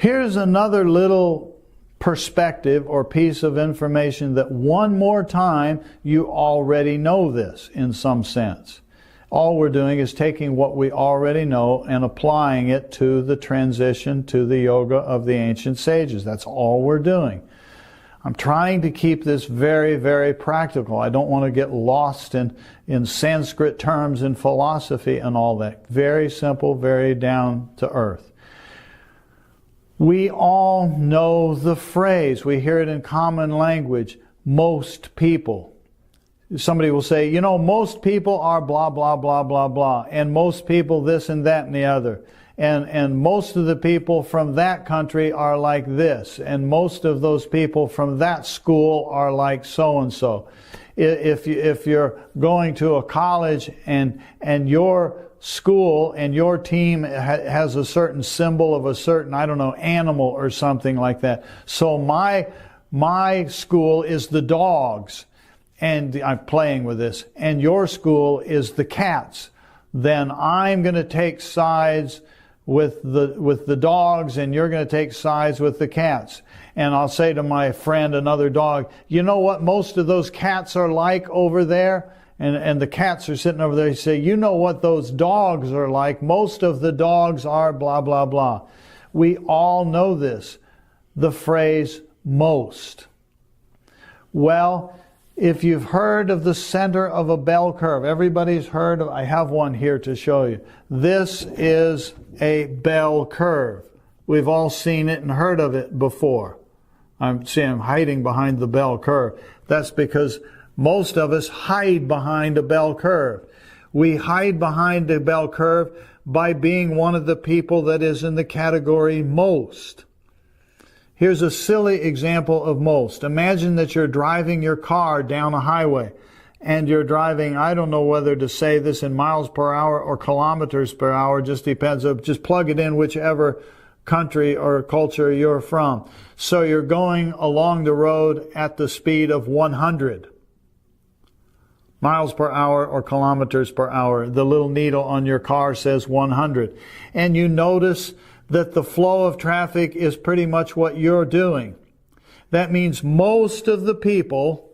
Here's another little perspective or piece of information that one more time you already know this in some sense. All we're doing is taking what we already know and applying it to the transition to the yoga of the ancient sages. That's all we're doing. I'm trying to keep this very, very practical. I don't want to get lost in Sanskrit terms and philosophy and all that. Very simple, very down to earth. We all know the phrase. We hear it in common language. Most people. Somebody will say, you know, most people are blah, blah, blah, blah, blah. And most people this and that and the other. And most of the people from that country are like this. And most of those people from that school are like so-and-so. If you're going to a college and your school and your team has a certain symbol of a certain, I don't know, animal or something like that. So my school is the dogs, and I'm playing with this, and your school is the cats. Then I'm going to take sides with the dogs, and you're going to take sides with the cats. And I'll say to my friend, another dog, you know what most of those cats are like over there? And the cats are sitting over there. You say, you know what those dogs are like? Most of the dogs are blah, blah, blah. We all know this, the phrase most. Well, if you've heard of the center of a bell curve, everybody's heard of, I have one here to show you. This is a bell curve. We've all seen it and heard of it before. I'm hiding behind the bell curve. That's because most of us hide behind a bell curve. We hide behind a bell curve by being one of the people that is in the category most. Here's a silly example of most. Imagine that you're driving your car down a highway and you're driving, I don't know whether to say this in miles per hour or kilometers per hour, just depends. Just plug it in whichever country or culture you're from. So you're going along the road at the speed of 100 miles per hour or kilometers per hour. The little needle on your car says 100. And you notice that the flow of traffic is pretty much what you're doing. That means most of the people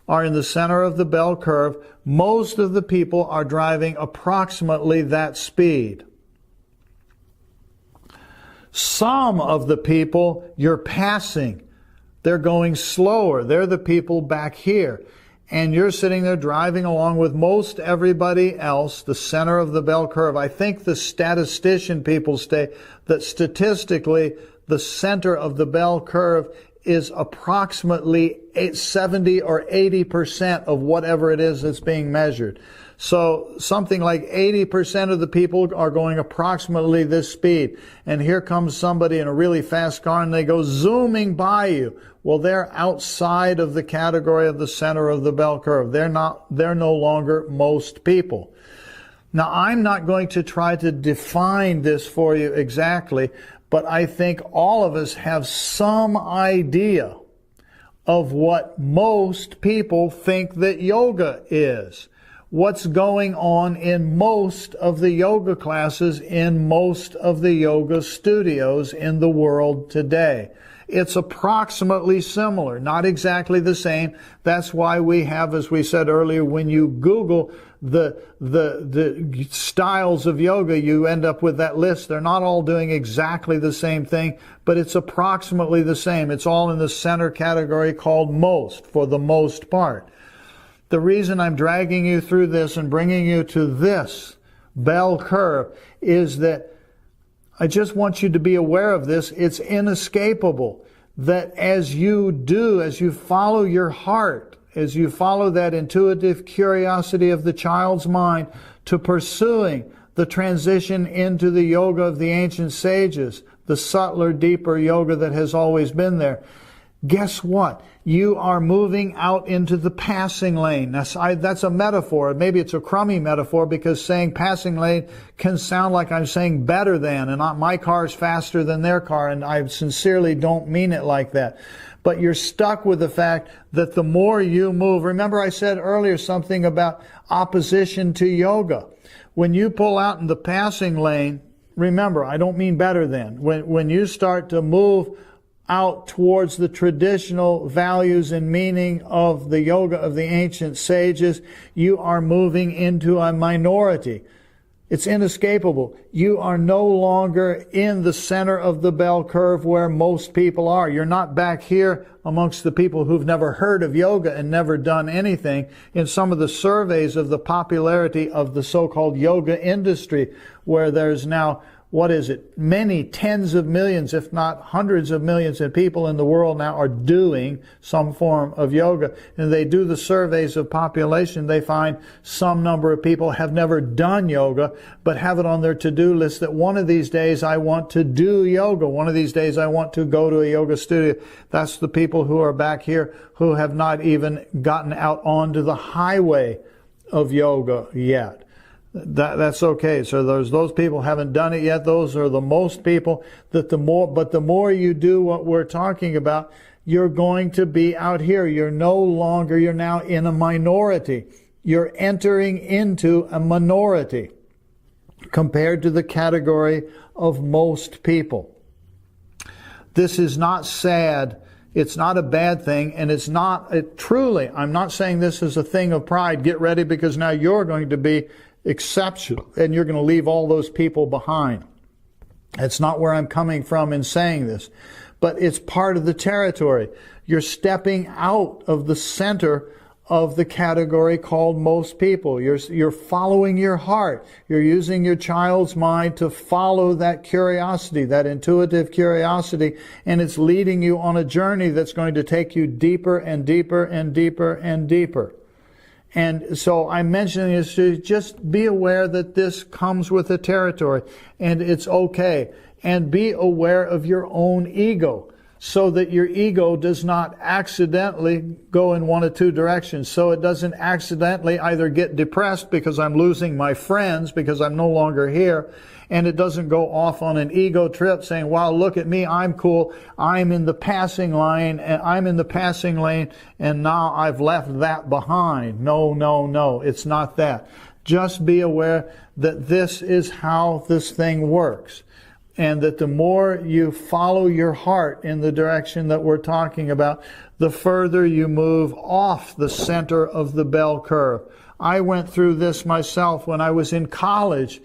are in the center of the bell curve. Most of the people are driving approximately that speed. Some of the people you're passing, they're going slower. They're the people back here. And you're sitting there driving along with most everybody else, the center of the bell curve. I think the statistician people say that statistically the center of the bell curve is approximately 70 or 80% of whatever it is that's being measured. So something like 80% of the people are going approximately this speed. And here comes somebody in a really fast car and they go zooming by you. Well, they're outside of the category of the center of the bell curve. They're no longer most people. Now, I'm not going to try to define this for you exactly, but I think all of us have some idea of what most people think that yoga is. What's going on in most of the yoga classes in most of the yoga studios in the world today. It's approximately similar, not exactly the same. That's why we have, as we said earlier, when you Google the styles of yoga, you end up with that list. They're not all doing exactly the same thing, but it's approximately the same. It's all in the center category called most, for the most part. The reason I'm dragging you through this and bringing you to this bell curve is that I just want you to be aware of this. It's inescapable that as you follow your heart, as you follow that intuitive curiosity of the child's mind to pursuing the transition into the yoga of the ancient sages, the subtler, deeper yoga that has always been there, guess what? You are moving out into the passing lane. That's a metaphor. Maybe it's a crummy metaphor because saying passing lane can sound like I'm saying better than, and my car's faster than their car, and I sincerely don't mean it like that. But you're stuck with the fact that the more you move, remember I said earlier something about opposition to yoga. When you pull out in the passing lane, remember, I don't mean better than. When you start to move out towards the traditional values and meaning of the yoga of the ancient sages, you are moving into a minority. It's inescapable. You are no longer in the center of the bell curve where most people are. You're not back here amongst the people who've never heard of yoga and never done anything. In some of the surveys of the popularity of the so-called yoga industry, where there's now, many tens of millions, if not hundreds of millions of people in the world now are doing some form of yoga. And they do the surveys of population. They find some number of people have never done yoga, but have it on their to-do list that one of these days I want to do yoga. One of these days I want to go to a yoga studio. That's the people who are back here who have not even gotten out onto the highway of yoga yet. That's okay. So those people haven't done it yet. Those are the most people but the more you do what we're talking about, you're going to be out here. You're now in a minority. You're entering into a minority compared to the category of most people. This is not sad. It's not a bad thing, and it's not truly, I'm not saying this is a thing of pride. Get ready, because now you're going to be exceptional, and you're going to leave all those people behind. That's not where I'm coming from in saying this, but it's part of the territory. You're stepping out of the center of the category called most people. You're following your heart. You're using your child's mind to follow that curiosity, that intuitive curiosity, and it's leading you on a journey that's going to take you deeper and deeper and deeper and deeper. And so I'm mentioning this to just be aware that this comes with the territory, and it's okay. And be aware of your own ego, so that your ego does not accidentally go in one of two directions. So it doesn't accidentally either get depressed because I'm losing my friends, because I'm no longer here, and it doesn't go off on an ego trip saying, wow, look at me, I'm cool, I'm in the passing lane, and now I've left that behind. No, it's not that. Just be aware that this is how this thing works. And that the more you follow your heart in the direction that we're talking about, the further you move off the center of the bell curve. I went through this myself when I was in college,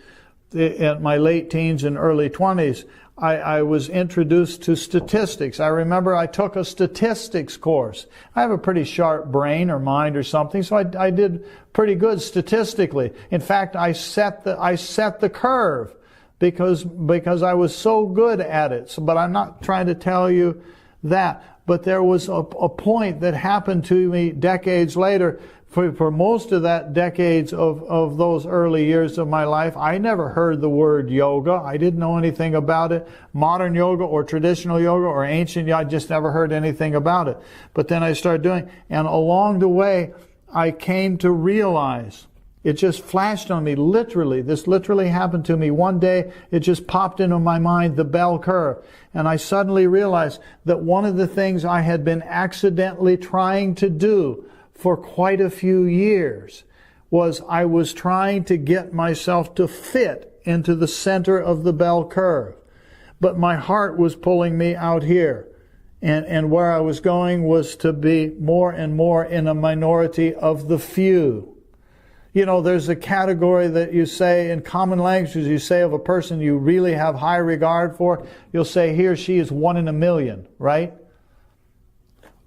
at my late teens and early 20s. I was introduced to statistics. I remember I took a statistics course. I have a pretty sharp brain or mind or something, so I did pretty good statistically. In fact, I set the curve. Because I was so good at it. But I'm not trying to tell you that. But there was a point that happened to me decades later. For most of that decades of those early years of my life, I never heard the word yoga. I didn't know anything about it. Modern yoga or traditional yoga or ancient yoga, I just never heard anything about it. But then I started doing, and along the way, I came to realize, it just flashed on me, literally. This literally happened to me. One day, it just popped into my mind, the bell curve. And I suddenly realized that one of the things I had been accidentally trying to do for quite a few years was I was trying to get myself to fit into the center of the bell curve. But my heart was pulling me out here. And where I was going was to be more and more in a minority of the few. You know, there's a category that you say in common languages, you say of a person you really have high regard for, you'll say he or she is 1 in a million, right?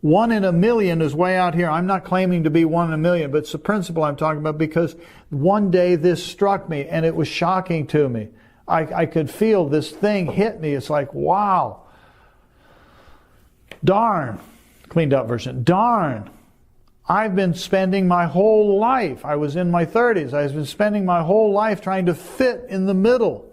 1 in a million is way out here. I'm not claiming to be 1 in a million, but it's the principle I'm talking about, because one day this struck me and it was shocking to me. I could feel this thing hit me. It's like, wow. Darn. Cleaned up version. Darn. I've been spending my whole life, I was in my 30s, I've been spending my whole life trying to fit in the middle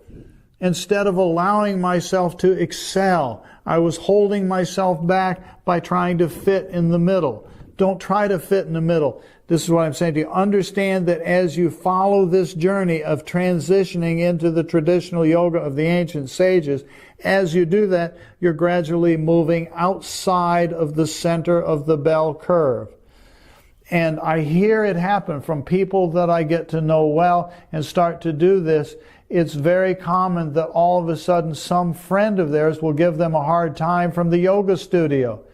instead of allowing myself to excel. I was holding myself back by trying to fit in the middle. Don't try to fit in the middle. This is what I'm saying to you. Understand that as you follow this journey of transitioning into the traditional yoga of the ancient sages, as you do that, you're gradually moving outside of the center of the bell curve. And I hear it happen from people that I get to know well and start to do this. It's very common that all of a sudden some friend of theirs will give them a hard time from the yoga studio,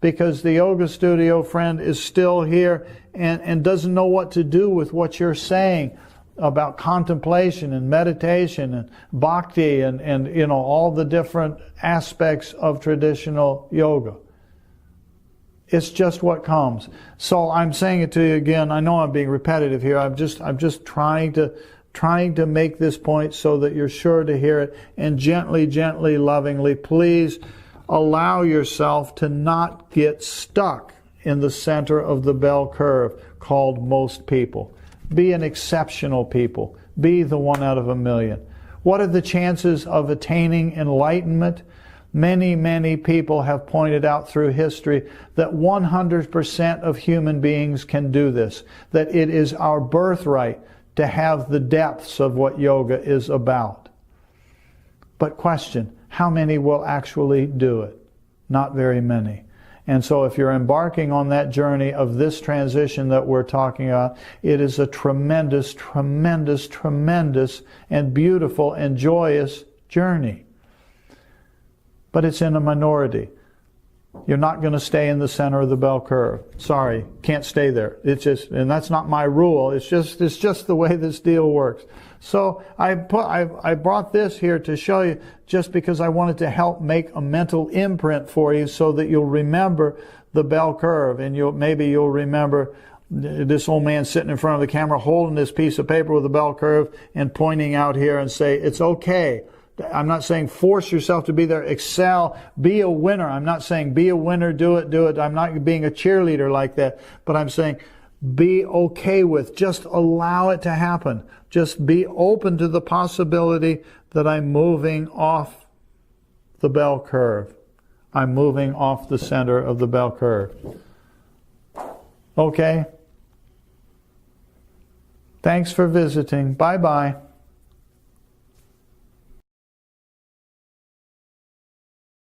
because the yoga studio friend is still here and doesn't know what to do with what you're saying about contemplation and meditation and bhakti and you know, all the different aspects of traditional yoga. It's just what comes. So I'm saying it to you again. I know I'm being repetitive here. I'm just trying to make this point so that you're sure to hear it. And gently, gently, lovingly, please allow yourself to not get stuck in the center of the bell curve called most people. Be an exceptional people. Be the one out of a million. What are the chances of attaining enlightenment? Many, many people have pointed out through history that 100% of human beings can do this, that it is our birthright to have the depths of what yoga is about. But question, how many will actually do it? Not very many. And so if you're embarking on that journey of this transition that we're talking about, it is a tremendous, tremendous, tremendous and beautiful and joyous journey. But it's in a minority. You're not going to stay in the center of the bell curve. Sorry, can't stay there. It's just, and that's not my rule. It's just the way this deal works. So I brought this here to show you, just because I wanted to help make a mental imprint for you so that you'll remember the bell curve, and maybe you'll remember this old man sitting in front of the camera holding this piece of paper with a bell curve and pointing out here and say, it's okay. I'm not saying force yourself to be there, excel, be a winner. I'm not saying be a winner, do it. I'm not being a cheerleader like that. But I'm saying be okay with, just allow it to happen. Just be open to the possibility that I'm moving off the bell curve. I'm moving off the center of the bell curve. Okay? Thanks for visiting. Bye-bye.